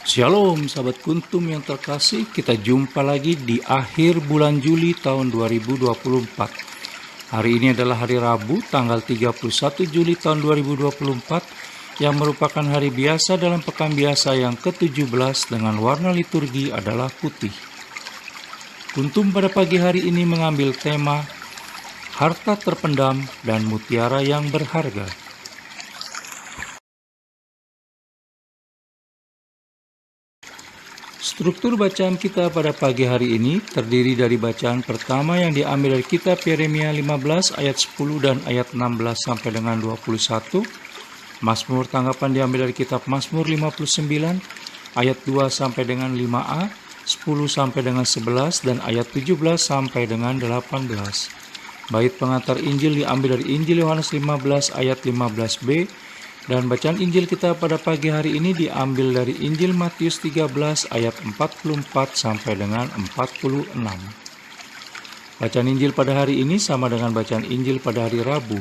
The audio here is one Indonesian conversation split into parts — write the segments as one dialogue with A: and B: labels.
A: Shalom sahabat Kuntum yang terkasih, kita jumpa lagi di akhir bulan Juli tahun 2024. Hari ini adalah hari Rabu tanggal 31 Juli tahun 2024 yang merupakan hari biasa dalam pekan biasa yang ke-17 dengan warna liturgi adalah putih. Kuntum pada pagi hari ini mengambil tema harta terpendam dan mutiara yang berharga. Struktur bacaan kita pada pagi hari ini terdiri dari bacaan pertama yang diambil dari kitab Yeremia 15 ayat 10 dan ayat 16 sampai dengan 21. Mazmur tanggapan diambil dari kitab Mazmur 59 ayat 2 sampai dengan 5a, 10 sampai dengan 11 dan ayat 17 sampai dengan 18. Bait pengantar Injil diambil dari Injil Yohanes 15 ayat 15b. Dan bacaan Injil kita pada pagi hari ini diambil dari Injil Matius 13 ayat 44 sampai dengan 46. Bacaan Injil pada hari ini sama dengan bacaan Injil pada hari Rabu,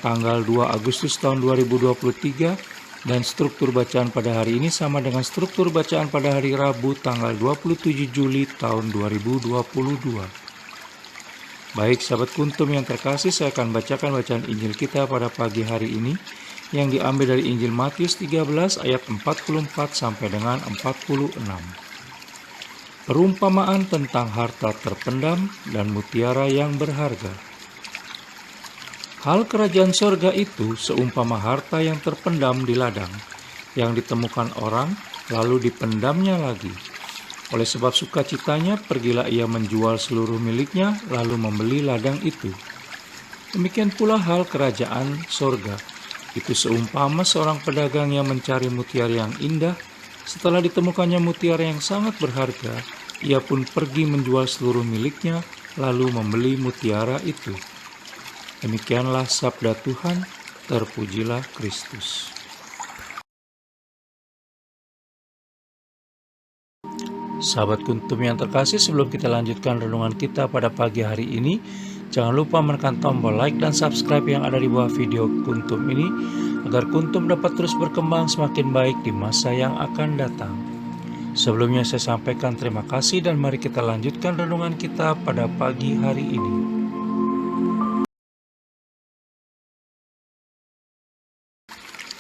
A: tanggal 2 Agustus tahun 2023, dan struktur bacaan pada hari ini sama dengan struktur bacaan pada hari Rabu, tanggal 27 Juli tahun 2022. Baik sahabat Kuntum yang terkasih, saya akan bacakan bacaan Injil kita pada pagi hari ini yang diambil dari Injil Matius 13 ayat 44 sampai dengan 46. Perumpamaan tentang harta terpendam dan mutiara yang berharga. Hal kerajaan sorga itu seumpama harta yang terpendam di ladang, yang ditemukan orang lalu dipendamnya lagi. Oleh sebab sukacitanya pergilah ia menjual seluruh miliknya lalu membeli ladang itu. Demikian pula hal kerajaan sorga. Itu seumpama seorang pedagang yang mencari mutiara yang indah. Setelah ditemukannya mutiara yang sangat berharga, ia pun pergi menjual seluruh miliknya, lalu membeli mutiara itu. Demikianlah sabda Tuhan, terpujilah Kristus. Sahabat Kuntum yang terkasih, sebelum kita lanjutkan renungan kita pada pagi hari ini, jangan lupa menekan tombol like dan subscribe yang ada di bawah video Kuntum ini, agar Kuntum dapat terus berkembang semakin baik di masa yang akan datang. Sebelumnya saya sampaikan terima kasih dan mari kita lanjutkan renungan kita pada pagi hari ini.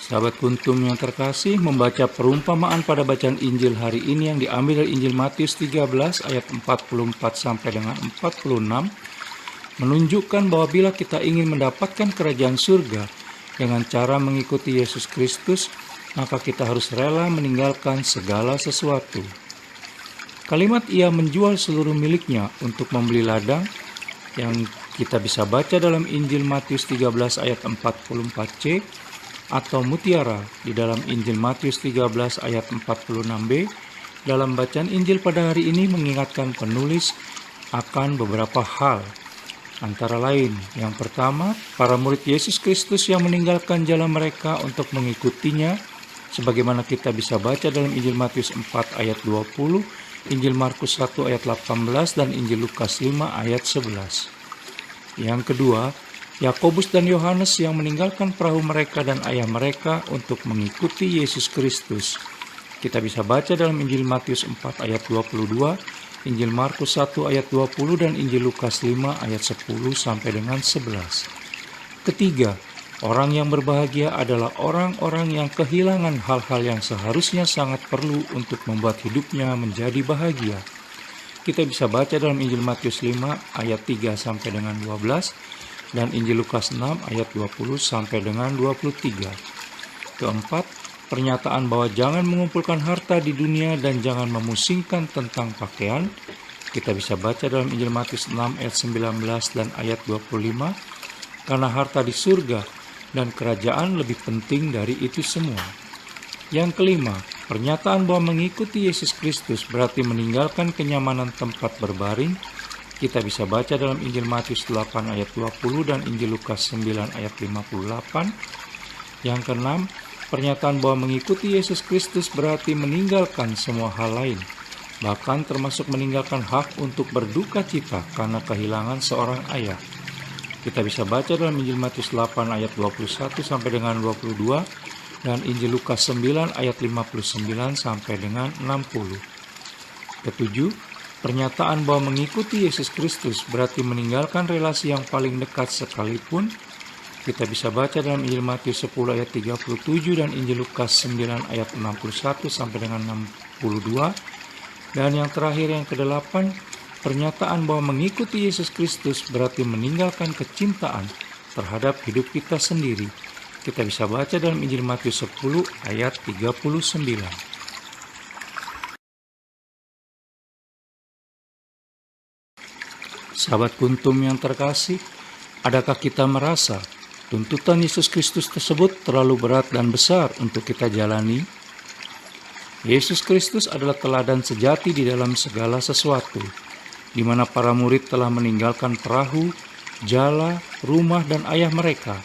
A: Sahabat Kuntum yang terkasih, membaca perumpamaan pada bacaan Injil hari ini yang diambil dari Injil Matius 13 ayat 44 sampai dengan 46 menunjukkan bahwa bila kita ingin mendapatkan kerajaan surga dengan cara mengikuti Yesus Kristus, maka kita harus rela meninggalkan segala sesuatu. Kalimat ia menjual seluruh miliknya untuk membeli ladang yang kita bisa baca dalam Injil Matius 13 ayat 44c, atau mutiara di dalam Injil Matius 13 ayat 46b, dalam bacaan Injil pada hari ini mengingatkan penulis akan beberapa hal. Antara lain, yang pertama, para murid Yesus Kristus yang meninggalkan jalan mereka untuk mengikutinya, sebagaimana kita bisa baca dalam Injil Matius 4 ayat 20, Injil Markus 1 ayat 18, dan Injil Lukas 5 ayat 11. Yang kedua, Yakobus dan Yohanes yang meninggalkan perahu mereka dan ayah mereka untuk mengikuti Yesus Kristus. Kita bisa baca dalam Injil Matius 4 ayat 22, Injil Markus 1 ayat 20, dan Injil Lukas 5 ayat 10 sampai dengan 11. Ketiga, orang yang berbahagia adalah orang-orang yang kehilangan hal-hal yang seharusnya sangat perlu untuk membuat hidupnya menjadi bahagia. Kita bisa baca dalam Injil Matius 5 ayat 3 sampai dengan 12, dan Injil Lukas 6 ayat 20 sampai dengan 23. Keempat, pernyataan bahwa jangan mengumpulkan harta di dunia dan jangan memusingkan tentang pakaian. Kita bisa baca dalam Injil Matius 6 ayat 19 dan ayat 25, karena harta di surga dan kerajaan lebih penting dari itu semua. Yang kelima, pernyataan bahwa mengikuti Yesus Kristus berarti meninggalkan kenyamanan tempat berbaring. Kita bisa baca dalam Injil Matius 8 ayat 20 dan Injil Lukas 9 ayat 58. Yang keenam, pernyataan bahwa mengikuti Yesus Kristus berarti meninggalkan semua hal lain, bahkan termasuk meninggalkan hak untuk berduka cita karena kehilangan seorang ayah. Kita bisa baca dalam Injil Matius 8 ayat 21 sampai dengan 22 dan Injil Lukas 9 ayat 59 sampai dengan 60. Ketujuh, pernyataan bahwa mengikuti Yesus Kristus berarti meninggalkan relasi yang paling dekat sekalipun kita bisa baca dalam Injil Matius 10 ayat 37 dan Injil Lukas 9 ayat 61 sampai dengan 62. Dan yang terakhir yang kedelapan, pernyataan bahwa mengikuti Yesus Kristus berarti meninggalkan kecintaan terhadap hidup kita sendiri. Kita bisa baca dalam Injil Matius 10 ayat 39. Sahabat Kuntum yang terkasih, adakah kita merasa tuntutan Yesus Kristus tersebut terlalu berat dan besar untuk kita jalani? Yesus Kristus adalah teladan sejati di dalam segala sesuatu, di mana para murid telah meninggalkan perahu, jala, rumah, dan ayah mereka.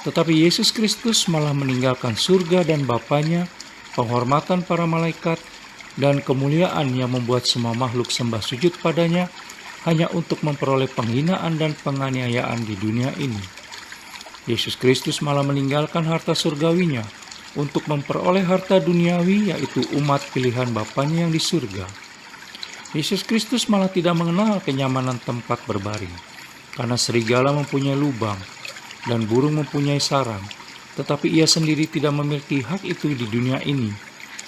A: Tetapi Yesus Kristus malah meninggalkan surga dan Bapanya, penghormatan para malaikat, dan kemuliaan yang membuat semua makhluk sembah sujud padanya, hanya untuk memperoleh penghinaan dan penganiayaan di dunia ini. Yesus Kristus malah meninggalkan harta surgawinya untuk memperoleh harta duniawi, yaitu umat pilihan Bapanya yang di surga. Yesus Kristus malah tidak mengenal kenyamanan tempat berbaring, karena serigala mempunyai lubang dan burung mempunyai sarang, tetapi ia sendiri tidak memiliki hak itu di dunia ini.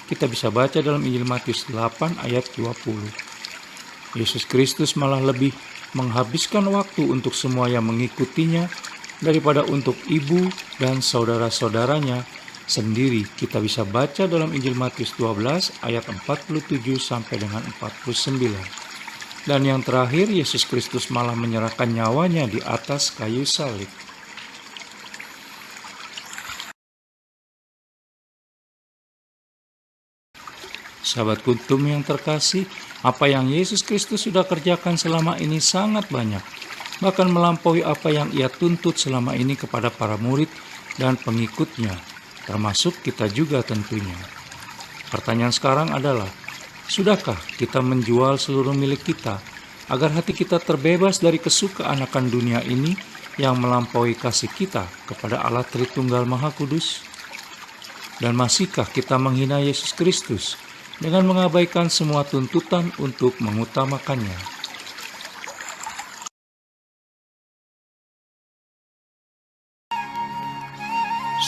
A: Kita bisa baca dalam Injil Matius 8 ayat 20. Yesus Kristus malah lebih menghabiskan waktu untuk semua yang mengikutinya daripada untuk ibu dan saudara-saudaranya sendiri. Kita bisa baca dalam Injil Matius 12 ayat 47 sampai dengan 49. Dan yang terakhir, Yesus Kristus malah menyerahkan nyawanya di atas kayu salib. Sahabat Kuntum yang terkasih, apa yang Yesus Kristus sudah kerjakan selama ini sangat banyak, bahkan melampaui apa yang ia tuntut selama ini kepada para murid dan pengikutnya, termasuk kita juga tentunya. Pertanyaan sekarang adalah, sudahkah kita menjual seluruh milik kita agar hati kita terbebas dari kesukaan akan dunia ini yang melampaui kasih kita kepada Allah Tritunggal Maha Kudus? Dan masihkah kita menghina Yesus Kristus dengan mengabaikan semua tuntutan untuk mengutamakannya?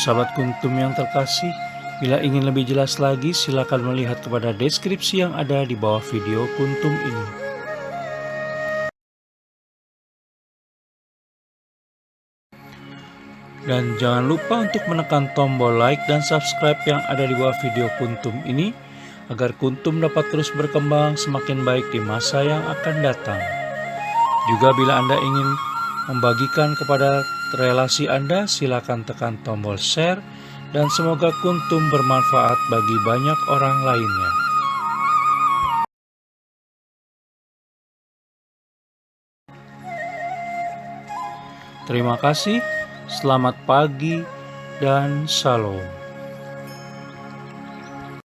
A: Sahabat Kuntum yang terkasih, bila ingin lebih jelas lagi, silakan melihat kepada deskripsi yang ada di bawah video Kuntum ini. Dan jangan lupa untuk menekan tombol like dan subscribe yang ada di bawah video Kuntum ini, agar Kuntum dapat terus berkembang semakin baik di masa yang akan datang. Juga bila Anda ingin membagikan kepada relasi Anda, silakan tekan tombol share, dan semoga Kuntum bermanfaat bagi banyak orang lainnya. Terima kasih, selamat pagi, dan shalom.